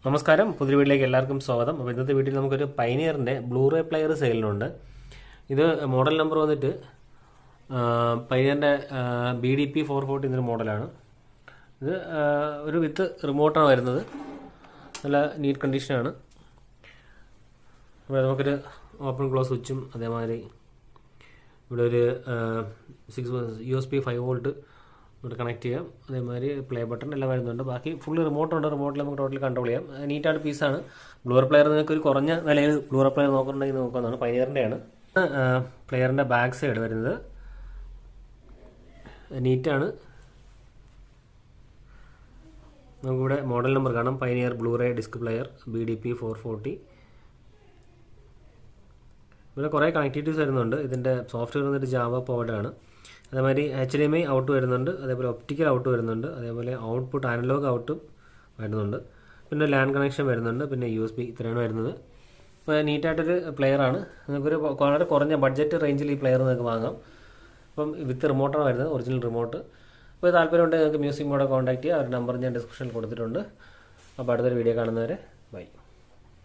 നമസ്കാരം, പുതിയ വീട്ടിലേക്ക് എല്ലാവർക്കും സ്വാഗതം. അപ്പോൾ ഇന്നത്തെ വീട്ടിൽ നമുക്കൊരു പൈനിയറിൻ്റെ ബ്ലൂറേ പ്ലെയർ സെയിലിനുണ്ട്. ഇത് മോഡൽ നമ്പർ വന്നിട്ട് പൈനിയറിൻ്റെ BDP440 എന്നൊരു മോഡലാണ്. ഇത് ഒരു വിത്ത് റിമോട്ടാണ് വരുന്നത്. നല്ല നീറ്റ് കണ്ടീഷനാണ്. അപ്പോൾ നമുക്കൊരു ഓപ്പൺ ക്ലോസ് സ്വിച്ചും അതേമാതിരി ഇവിടെ ഒരു 6 USB 5 വോൾട്ട് ഇവിടെ കണക്ട് ചെയ്യാം. അതേമാതിരി പ്ലേ ബട്ടൺ എല്ലാം വരുന്നുണ്ട്. ബാക്കി ഫുള്ള് റിമോട്ടുണ്ട്. റിമോട്ടിൽ നമുക്ക് ടോട്ടൽ കൺട്രോൾ ചെയ്യാം. നീറ്റായിട്ട് പീസാണ്. ബ്ലൂറർ പ്ലെയർ നിങ്ങൾക്ക് ഒരു കുറഞ്ഞ വിലയിൽ ബ്ലൂറർ പ്ലെയർ നോക്കുന്നുണ്ടെങ്കിൽ നോക്കാവുന്നതാണ്. പൈനിയറിൻ്റെയാണ്. പ്ലെയറിൻ്റെ ബാക്ക് സൈഡ് വരുന്നത് നീറ്റാണ്. നമുക്കിവിടെ മോഡൽ നമ്പർ കാണാം. Pioneer Blu ray disc player BDP440. ഇവിടെ കുറേ കണക്ടിവിറ്റീസ് വരുന്നുണ്ട്. ഇതിൻ്റെ സോഫ്റ്റ്വെയർ വന്നിട്ട് ജാവ പവർഡാണ്. അതേമാതിരി HDMI ഔട്ട് വരുന്നുണ്ട്. അതേപോലെ ഒപ്റ്റിക്കൽ ഔട്ട് വരുന്നുണ്ട്. അതേപോലെ ഔട്ട്പുട്ട് അനലോഗ് ഔട്ടും വരുന്നുണ്ട്. പിന്നെ ലാൻഡ് കണക്ഷൻ വരുന്നുണ്ട്. പിന്നെ USB ഇത്രയാണ് വരുന്നത്. അപ്പോൾ നീറ്റായിട്ടൊരു പ്ലെയറാണ്. നിങ്ങൾക്കൊരു വളരെ കുറഞ്ഞ ബഡ്ജറ്റ് റേഞ്ചിൽ ഈ പ്ലെയർ നിങ്ങൾക്ക് വാങ്ങാം. അപ്പം വിത്ത് റിമോട്ടാണ് വരുന്നത്, ഒറിജിനൽ റിമോട്ട്. അപ്പോൾ താല്പര്യമുണ്ടെങ്കിൽ നിങ്ങൾക്ക് മ്യൂസിക് മോഡെ കോൺടാക്ട് ചെയ്യുക. അവരുടെ നമ്പർ ഞാൻ ഡിസ്ക്രിപ്ഷനിൽ കൊടുത്തിട്ടുണ്ട്. അപ്പോൾ അടുത്തൊരു വീഡിയോ കാണുന്നവരെ ബൈ.